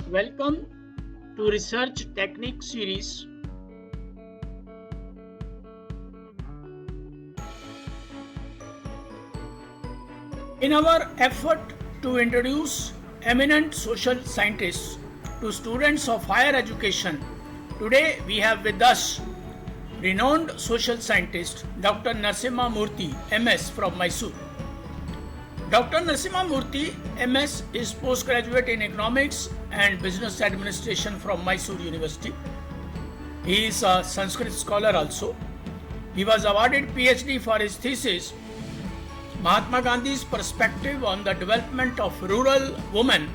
Welcome to Research Technique series. In our effort to introduce eminent social scientists to students of higher education, today we have with us renowned social scientist Dr. Narasimha Murthy, MS from Mysore. Dr. Narasimha Murthy, MS, is postgraduate in economics and business administration from Mysore University. He is a Sanskrit scholar also. He was awarded PhD for his thesis, Mahatma Gandhi's perspective on the development of rural women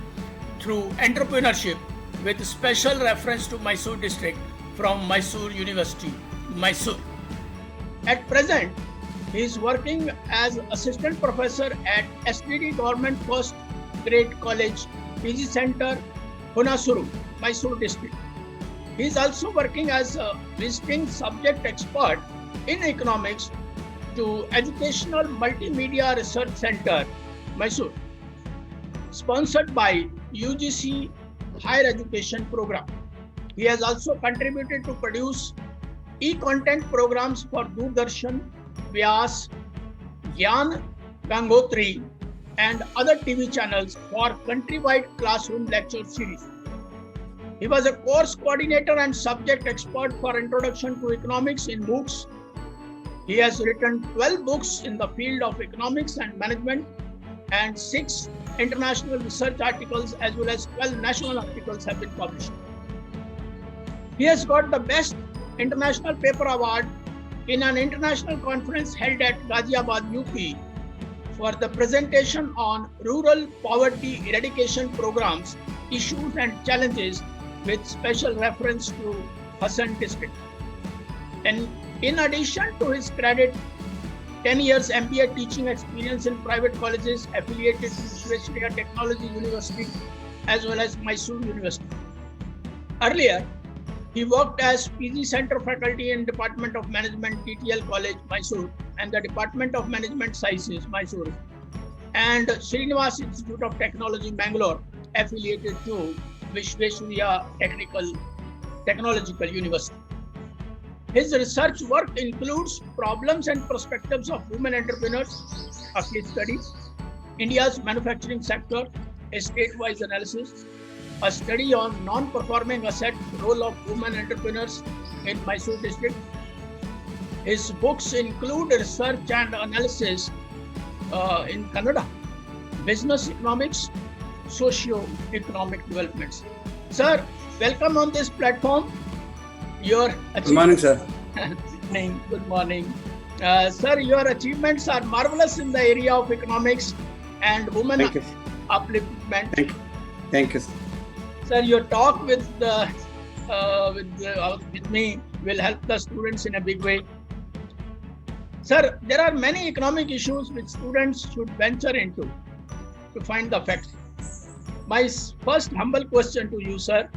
through entrepreneurship, with special reference to Mysore district from Mysore University, Mysore. At present, he is working as assistant professor at SDD Government First Grade College, PG Center, Hunasuru, Mysore district. He is also working as a visiting subject expert in economics to Educational Multimedia Research Center, Mysore, sponsored by UGC Higher Education Program. He has also contributed to produce e-content programs for Doordarshan, Vyas, Gyan Gangotri, and other TV channels for countrywide classroom lecture series. He was a course coordinator and subject expert for Introduction to Economics in MOOCs. He has written 12 books in the field of economics and management, and 6 international research articles as well as 12 national articles have been published. He has got the Best International Paper Award in an international conference held at Ghaziabad, UP, for the presentation on rural poverty eradication programs, issues and challenges, with special reference to Hassan district. And in addition to his credit, 10 years MBA teaching experience in private colleges affiliated to Visvesvaraya Technology University as well as Mysore University. Earlier, he worked as PG Center faculty in Department of Management, TTL College, Mysore, and the Department of Management Sciences, Mysore, and Srinivas Institute of Technology, Bangalore, affiliated to Visvesvaraya Technological University. His research work includes problems and perspectives of women entrepreneurs, a case study, India's manufacturing sector, a state-wise analysis, a study on non-performing asset role of women entrepreneurs in Mysore district. His books include research and analysis in Kannada, business economics, socio-economic developments. Sir, welcome on this platform. Good morning, sir. Good morning. Sir, your achievements are marvelous in the area of economics and women upliftment. Thank you, sir. Sir, your talk with me will help the students in a big way. Sir, there are many economic issues which students should venture into to find the facts. My first humble question to you, sir: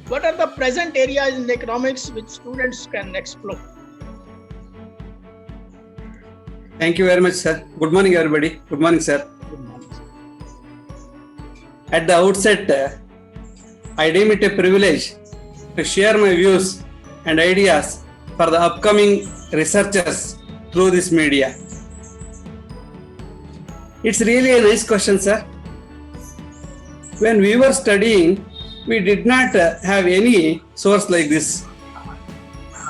what are the present areas in economics which students can explore? Thank you very much, sir. Good morning, everybody. Good morning, sir. Good morning, sir. At the outset, I deem it a privilege to share my views and ideas for the upcoming researchers through this media. It's really a nice question, sir. When we were studying, we did not have any source like this.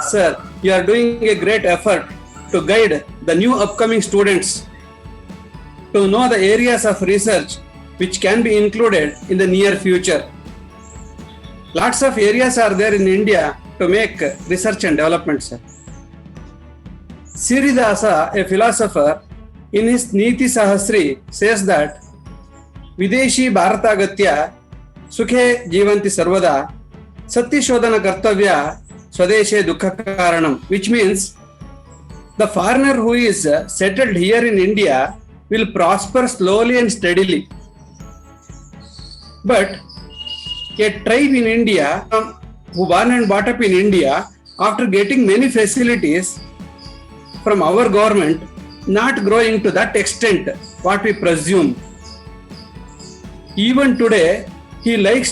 Sir, you are doing a great effort to guide the new upcoming students to know the areas of research which can be included in the near future. Lots of areas are there in India to make research and development, sir. Siridasa, a philosopher, in his Niti Sahasri says that Videshi Bharatagatya Sukhe Jivanti Sarvada Sati Shodhana Kartavya Swadeshe Dukha Karanam, which means the foreigner who is settled here in India will prosper slowly and steadily. But a tribe in India, who born and brought up in India, after getting many facilities from our government, not growing to that extent what we presume. Even today, he likes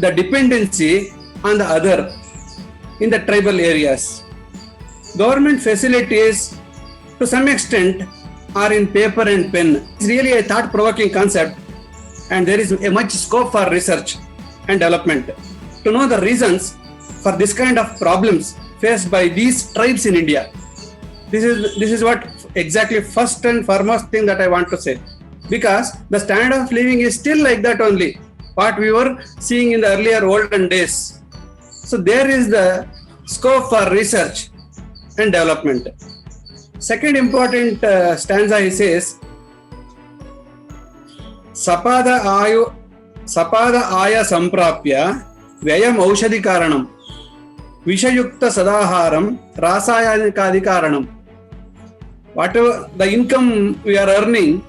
the dependency on the other in the tribal areas. Government facilities to some extent are in paper and pen. It's really a thought-provoking concept, and there is a much scope for research and development to know the reasons for this kind of problems faced by these tribes in India. This is what exactly first and foremost thing that I want to say, because the standard of living is still like that only, what we were seeing in the earlier olden days. So there is the scope for research and development. Second important stanza he says, Sapada aya samprapya vyayam aushadhi karanam vishayukta sadaharam rasayanikadi karanam. Whatever the income we are earning,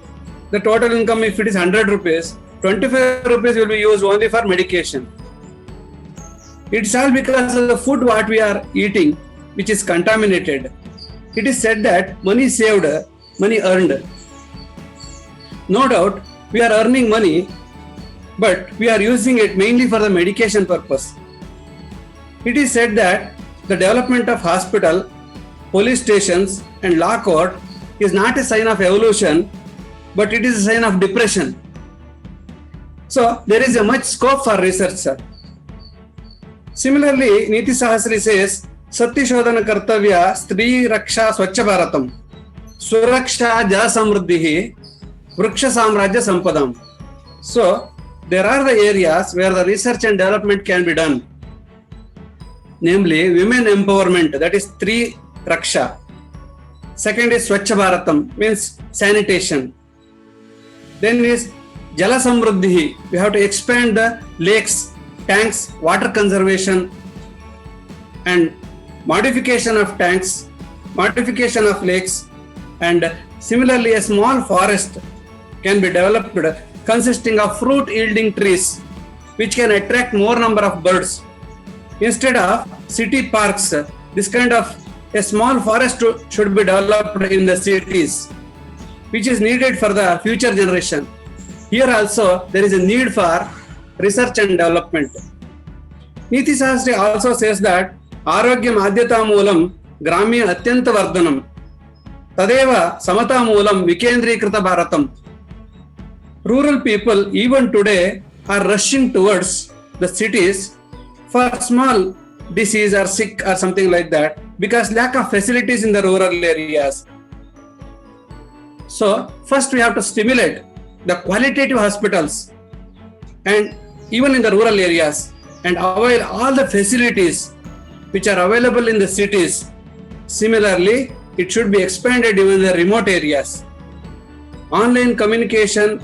the total income, if it is 100 rupees, 25 rupees will be used only for medication. It's all because of the food what we are eating, which is contaminated. It is said that money saved, money earned. No doubt, we are earning money, but we are using it mainly for the medication purpose. It is said that the development of hospital, police stations and law court is not a sign of evolution, but it is a sign of depression. So there is a much scope for research, sir. Similarly, Niti Sahasri says, Sati Shodhana Kartavya Stri Raksha Swachha Bharatam Suraksha Ja Samruddhihi Vriksha Samrajya Sampadam. So there are the areas where the research and development can be done. Namely, women empowerment, that is Stri Raksha. Second is Swachha Bharatam, means sanitation. Then is Jala Samruddhihi, we have to expand the lakes, tanks, water conservation and modification of tanks, modification of lakes, and similarly a small forest can be developed consisting of fruit yielding trees which can attract more number of birds. Instead of city parks, this kind of a small forest should be developed in the cities, which is needed for the future generation. Here also there is a need for research and development. Niti Sahasri also says that Arogyam Adyata Moolam Gramya Atyanta Vardhanam Tadeva Samata Moolam Vikendrikrita Bharatam. Rural people even today are rushing towards the cities for small disease or sick or something like that because lack of facilities in the rural areas. So first we have to stimulate the qualitative hospitals and even in the rural areas and avail all the facilities which are available in the cities. Similarly, it should be expanded even in the remote areas. Online communication,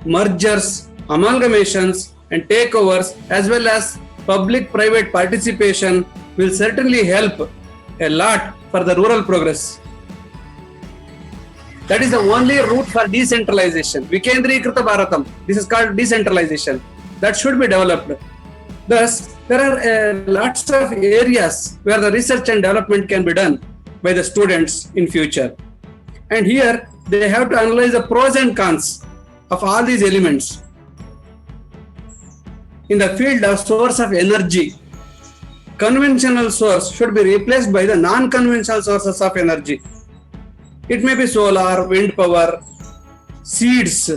mergers, amalgamations and takeovers as well as public-private participation will certainly help a lot for the rural progress. That is the only route for decentralization. Vikendrikrita Bharatam. This is called decentralization. That should be developed. Thus, there are lots of areas where the research and development can be done by the students in future. And here, they have to analyze the pros and cons of all these elements. In the field of source of energy, conventional source should be replaced by the non-conventional sources of energy. It may be solar, wind power, seeds,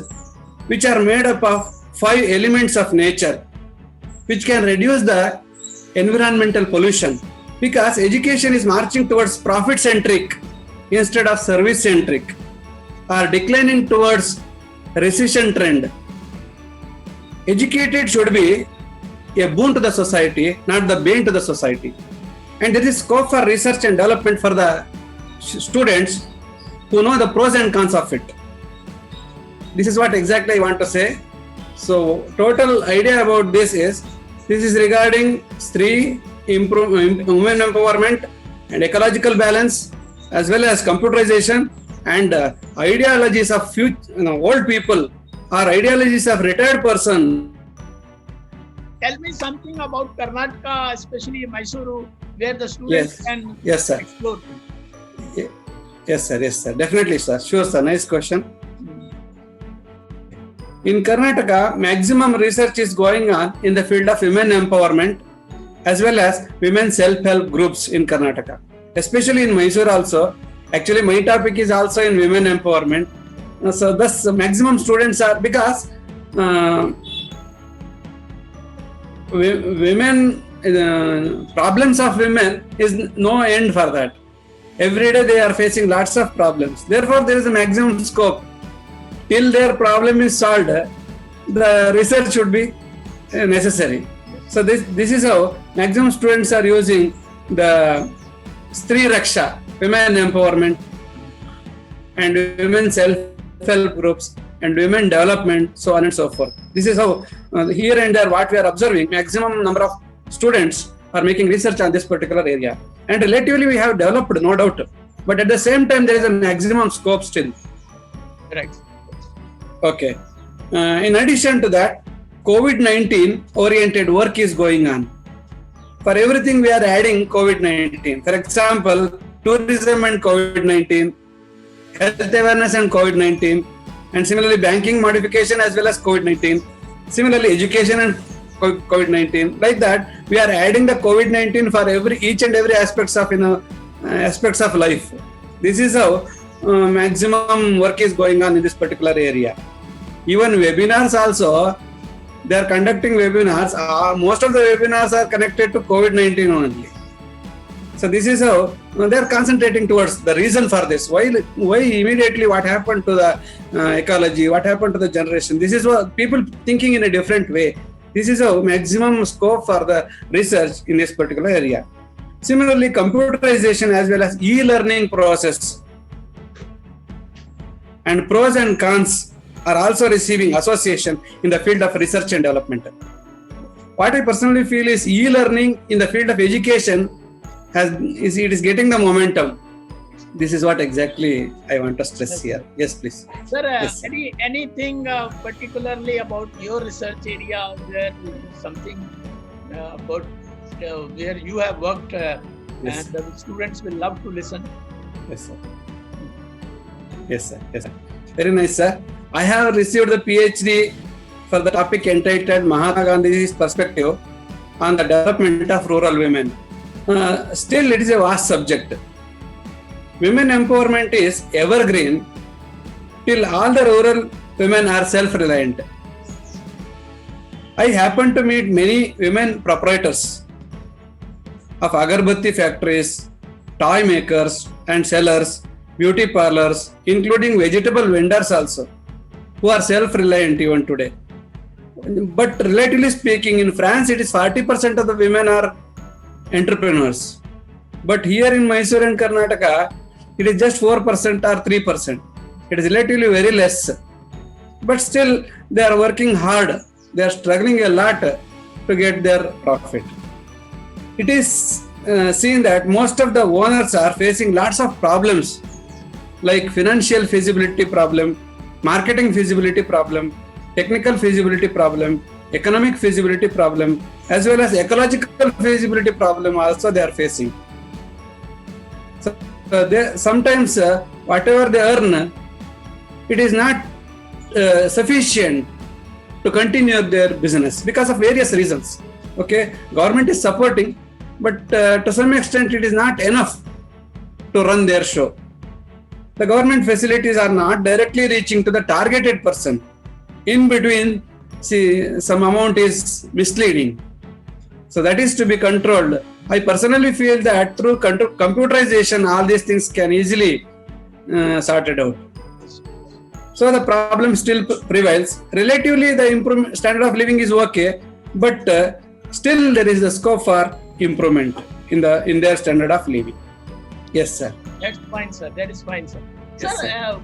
which are made up of 5 elements of nature, which can reduce the environmental pollution because education is marching towards profit-centric instead of service-centric or declining towards recession trend. Educated should be a boon to the society, not the bane to the society. And there is scope for research and development for the students who know the pros and cons of it. This is what exactly I want to say. So total idea about this is regarding women empowerment and ecological balance as well as computerization and ideologies of old people or ideologies of retired person. Tell me something about Karnataka, especially Mysuru, where the students can explore. Yes, sir. Definitely, sir. Sure, sir. Nice question. In Karnataka, maximum research is going on in the field of women empowerment as well as women self-help groups in Karnataka. Especially in Mysore also. Actually, my topic is also in women empowerment. So thus maximum students are, because women, problems of women is no end for that. Every day they are facing lots of problems. Therefore, there is a maximum scope. Till their problem is solved, the research should be necessary. So this is how maximum students are using the Stree Raksha, women empowerment, and women self-help groups, and women development, so on and so forth. This is how here and there what we are observing, maximum number of students are making research on this particular area. And relatively we have developed, no doubt. But at the same time, there is a maximum scope still. Right. Okay. In addition to that, COVID-19 oriented work is going on. For everything we are adding COVID-19. For example, tourism and COVID-19, health awareness and COVID-19, and similarly banking modification as well as COVID-19. Similarly, education and COVID-19. Like that, we are adding the COVID-19 for each and every aspects of aspects of life. This is how maximum work is going on in this particular area. Even webinars also, they are conducting webinars. Most of the webinars are connected to COVID-19 only. So this is how they are concentrating towards the reason for this. Why immediately what happened to the ecology, what happened to the generation. This is what people thinking in a different way. This is how maximum scope for the research in this particular area. Similarly, computerization as well as e-learning process and pros and cons are also receiving association in the field of research and development. What I personally feel is e-learning in the field of education it is getting the momentum. This is what exactly I want to stress here. Yes, please. Sir, Yes. anything particularly about your research area, where something about where you have worked Yes. and the students will love to listen? Yes, sir. Yes, sir. Yes, sir. Very nice, sir. I have received the PhD for the topic entitled Mahatma Gandhi's Perspective on the Development of Rural Women. Still, it is a vast subject. Women empowerment is evergreen till all the rural women are self-reliant. I happen to meet many women proprietors of agarbatti factories, toy makers and sellers, beauty parlors, including vegetable vendors also, who are self-reliant even today. But relatively speaking, in France, it is 40% of the women are entrepreneurs. But here in Mysore and Karnataka, it is just 4% or 3%. It is relatively very less. But still, they are working hard. They are struggling a lot to get their profit. It is seen that most of the owners are facing lots of problems like financial feasibility problem, marketing feasibility problem, technical feasibility problem, economic feasibility problem, as well as ecological feasibility problem also they are facing. So sometimes whatever they earn, it is not sufficient to continue their business because of various reasons. Okay, government is supporting, but to some extent it is not enough to run their show. The government facilities are not directly reaching to the targeted person. In between, some amount is misleading. So that is to be controlled. I personally feel that through computerization, all these things can easily sorted out. So the problem still prevails. Relatively, the standard of living is okay, but still there is a scope for improvement in their standard of living. Yes, sir. That's fine, sir. That is fine, sir. Yes, Sir,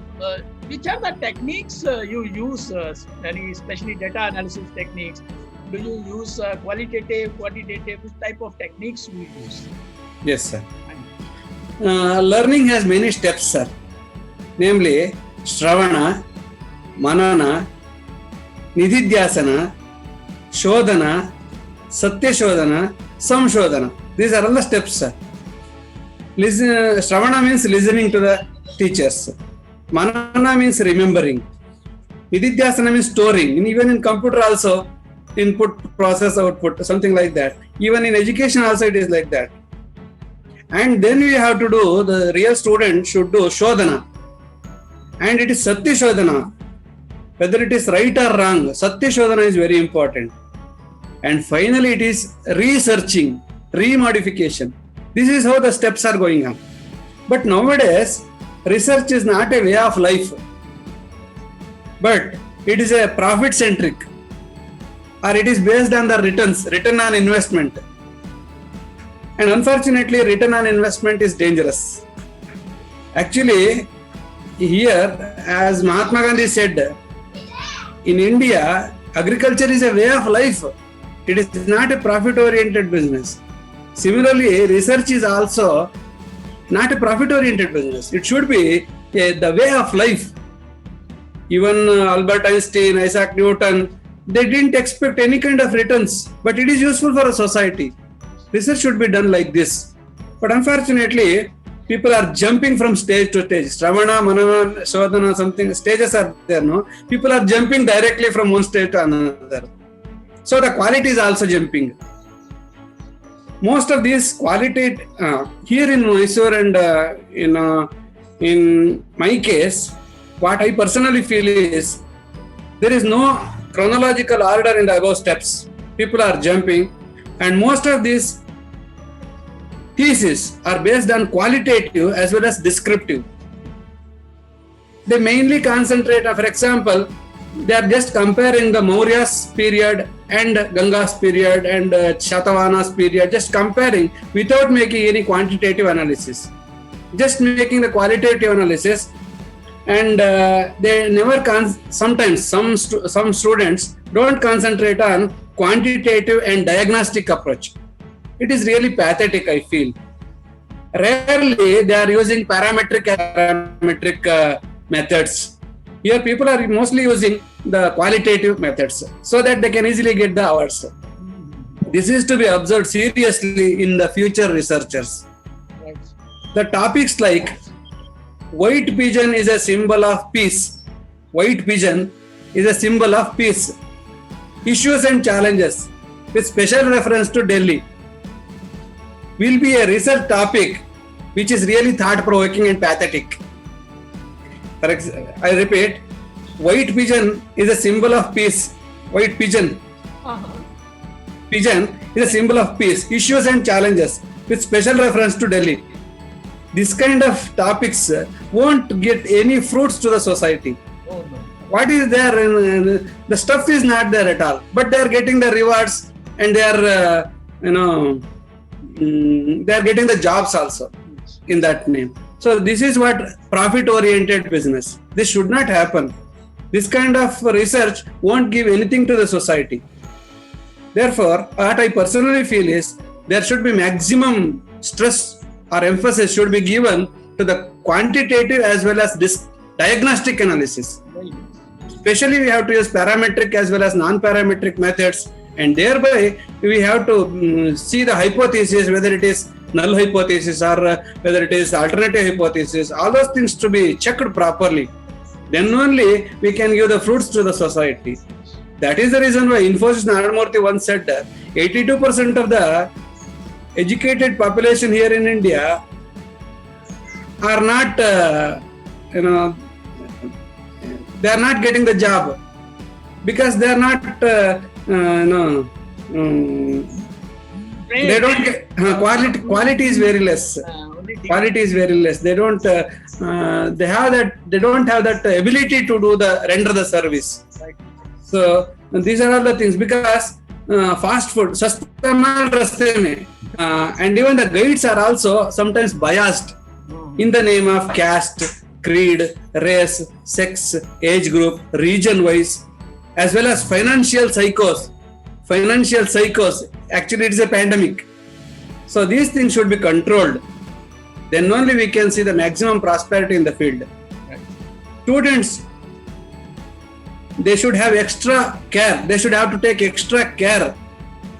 which are the techniques you use, especially data analysis techniques? Do you use qualitative, quantitative? Which type of techniques do you use? Yes, sir. Learning has many steps, sir. Namely, Shravana, Manana, Nididhyasana, Shodhana, Satya Shodhana, Samshodhana. These are all the steps, sir. Shravana means listening to the teachers. Manana means remembering. Nididhyasana means storing. Even in computer also, input, process, output, something like that. Even in education also it is like that. And then we have to do, the real student should do Shodhana. And it is Satya Shodhana. Whether it is right or wrong, Satya Shodhana is very important. And finally it is researching, remodification. This is how the steps are going on. But nowadays, research is not a way of life, but it is a profit centric, or it is based on the return on investment. And unfortunately, return on investment is dangerous. Actually, here, as Mahatma Gandhi said, in India, agriculture is a way of life. It is not a profit oriented business. Similarly, research is also not a profit oriented business. It should be the way of life. Even Albert Einstein, Isaac Newton, they didn't expect any kind of returns, but it is useful for a society. Research should be done like this. But unfortunately, people are jumping from stage to stage. Shravana, Manana, Shodhana, something, stages are there, no? People are jumping directly from one stage to another. So the quality is also jumping. Most of these quality, here in Mysore and in my case, what I personally feel is, there is no chronological order in the above steps. People are jumping, and most of these theses are based on qualitative as well as descriptive. They mainly concentrate on, for example, they are just comparing the Maurya's period and Ganga's period and Shatavana's period, just comparing without making any quantitative analysis, just making the qualitative analysis. And they never sometimes some students don't concentrate on quantitative and diagnostic approach. It is really pathetic, I feel. Rarely they are using parametric methods. Here people are mostly using the qualitative methods so that they can easily get the awards. This is to be observed seriously in the future researchers. The topics like white pigeon is a symbol of peace. White pigeon is a symbol of peace. Issues and challenges with special reference to Delhi will be a research topic which is really thought-provoking and pathetic. I repeat, white pigeon is a symbol of peace. White pigeon. Pigeon is a symbol of peace. Issues and challenges with special reference to Delhi. This kind of topics won't get any fruits to the society. Oh, no. What is there? The stuff is not there at all. But they are getting the rewards, and they are, they are getting the jobs also in that name. So this is what profit-oriented business. This should not happen. This kind of research won't give anything to the society. Therefore, what I personally feel is there should be maximum stress or emphasis should be given to the quantitative as well as this diagnostic analysis. Especially we have to use parametric as well as non-parametric methods, and thereby we have to see the hypothesis, whether it is null hypothesis or whether it is alternative hypothesis, all those things to be checked properly. Then only we can give the fruits to the society. That is the reason why Infosys Narayana once said that 82% of the educated population here in India are not, they are not getting the job because they are not, they don't get quality is very less. Quality is very less. They don't. They have that. They don't have that ability to do render the service. Right. So these are all the things because fast food, sasta maal raste mein, and even the guides are also sometimes biased in the name of caste, creed, race, sex, age group, region wise, as well as financial psychos. Financial psychos. Actually, it is a pandemic. So these things should be controlled. Then only we can see the maximum prosperity in the field. Right. Students, they should have extra care. They should have to take extra care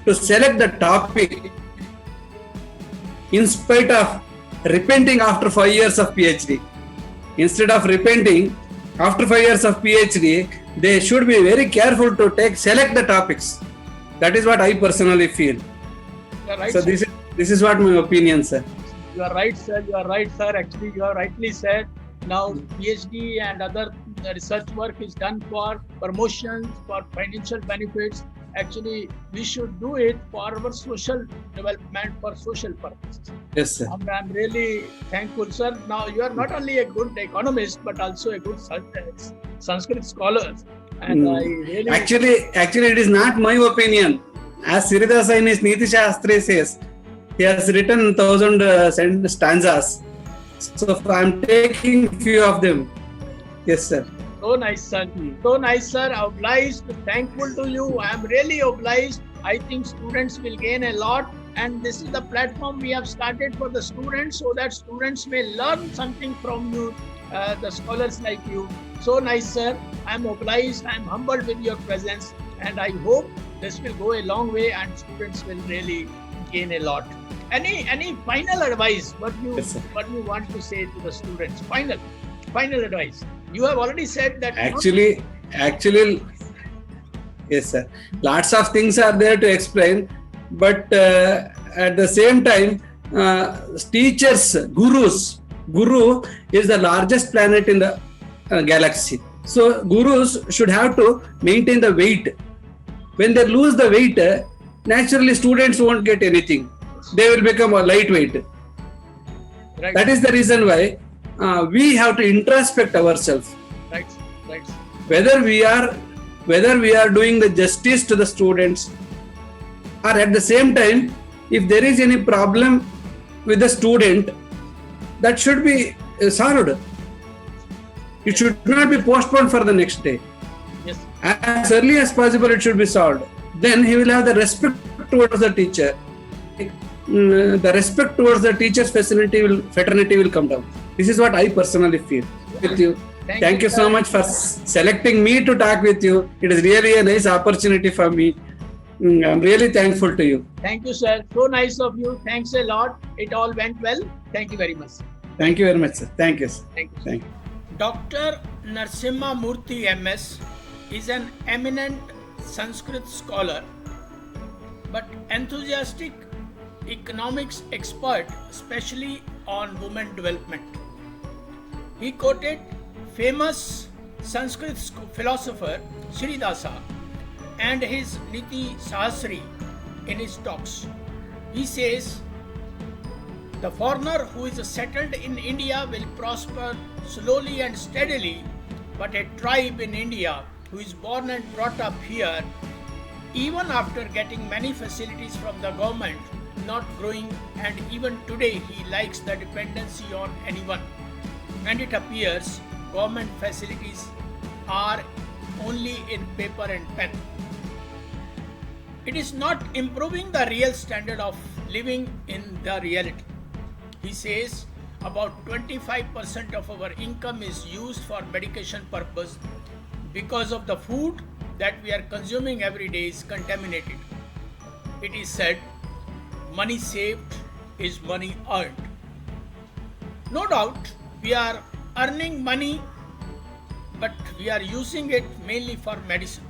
to select the topic in spite of repenting after 5 years of PhD. Instead of repenting after 5 years of PhD, they should be very careful to select the topics. That is what I personally feel. You are right, So sir. this is what my opinion, sir. You are right, sir. You are right, sir. Actually, you have rightly said. Now, PhD and other research work is done for promotions, for financial benefits. Actually, we should do it for our social development, for social purposes. Yes, sir. I'm really thankful, sir. Now, you are not only a good economist, but also a good Sanskrit scholar. And I really... Actually, it is not my opinion. As Siridasa in his Niti Shastri says, he has written 1,000 stanzas. So I am taking few of them. Yes, sir. So nice, sir. So nice, sir. Obliged, thankful to you. I am really obliged. I think students will gain a lot. And this is the platform we have started for the students, so that students may learn something from you, the scholars like you. So nice, sir. I am obliged. I am humbled with your presence. And I hope this will go a long way and students will really gain a lot. Any final advice? What you want to say to the students? Final advice. You have already said that. Actually, yes, sir. Lots of things are there to explain, but at the same time, teachers, Guru is the largest planet in the galaxy. So gurus should have to maintain the weight. When they lose the weight, naturally students won't get anything. They will become a lightweight. Right. That is the reason why we have to introspect ourselves. Right. Whether we are doing the justice to the students, or at the same time, if there is any problem with the student, that should be solved. It should not be postponed for the next day. Yes. As early as possible, it should be solved. Then he will have the respect towards the teacher. The respect towards the teacher's fraternity will come down. This is what I personally feel with you. Thank you so much for selecting me to talk with you. It is really a nice opportunity for me. I'm really thankful to you. Thank you, sir. So nice of you. Thanks a lot. It all went well. Thank you very much. Thank you very much, sir. Thank you, sir. Thank you. Thank you. Dr. Narasimha Murthy MS is an eminent Sanskrit scholar, but enthusiastic economics expert, especially on women development. He quoted famous Sanskrit philosopher Siridasa and his Niti Sahasri in his talks. He says, the foreigner who is settled in India will prosper slowly and steadily, but a tribe in India who is born and brought up here, even after getting many facilities from the government, not growing, and even today he likes the dependency on anyone. And it appears government facilities are only in paper and pen. It is not improving the real standard of living in the reality. He says about 25% of our income is used for medication purpose because of the food that we are consuming every day is contaminated. It is said, money saved is money earned. No doubt, we are earning money, but we are using it mainly for medicine.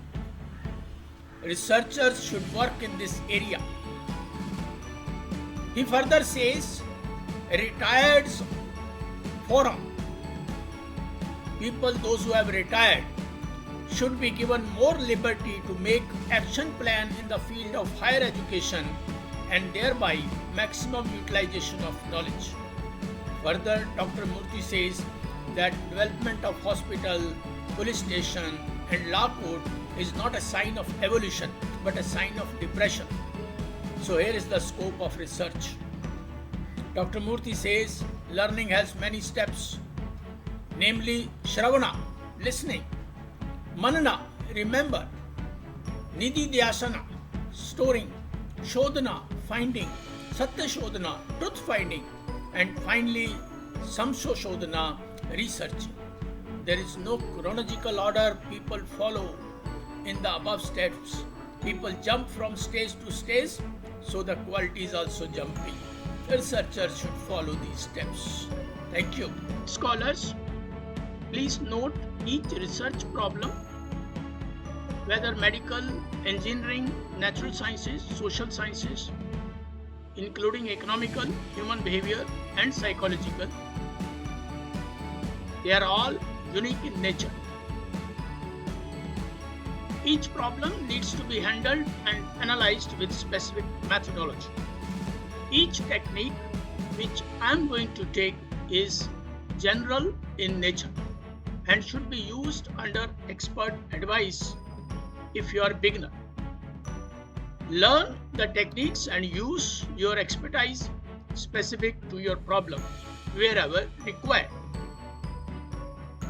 Researchers should work in this area. He further says, retired forum, people, those who have retired, should be given more liberty to make action plan in the field of higher education and thereby maximum utilization of knowledge. Further, Dr. Murthy says that development of hospital, police station and law court is not a sign of evolution but a sign of depression. So here is the scope of research. Dr. Murthy says learning has many steps, namely Shravana, listening, Manana, remember, Nididhyasana, storing, Shodhana, finding, Satya Shodhana, truth finding, and finally Samshodhana, researching. There is no chronological order people follow in the above steps. People jump from stage to stage, so the quality is also jumping. Researchers should follow these steps. Thank you. Scholars, please note each research problem whether medical, engineering, natural sciences, social sciences, including economical, human behavior, and psychological. They are all unique in nature. Each problem needs to be handled and analyzed with specific methodology. Each technique which I am going to take is general in nature and should be used under expert advice if you are a beginner. Learn the techniques and use your expertise specific to your problem wherever required.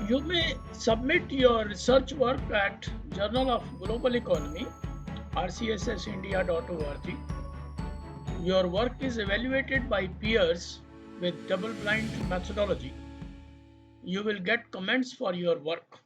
You may submit your research work at Journal of Global Economy, rcssindia.org. Your work is evaluated by peers with double-blind methodology. You will get comments for your work.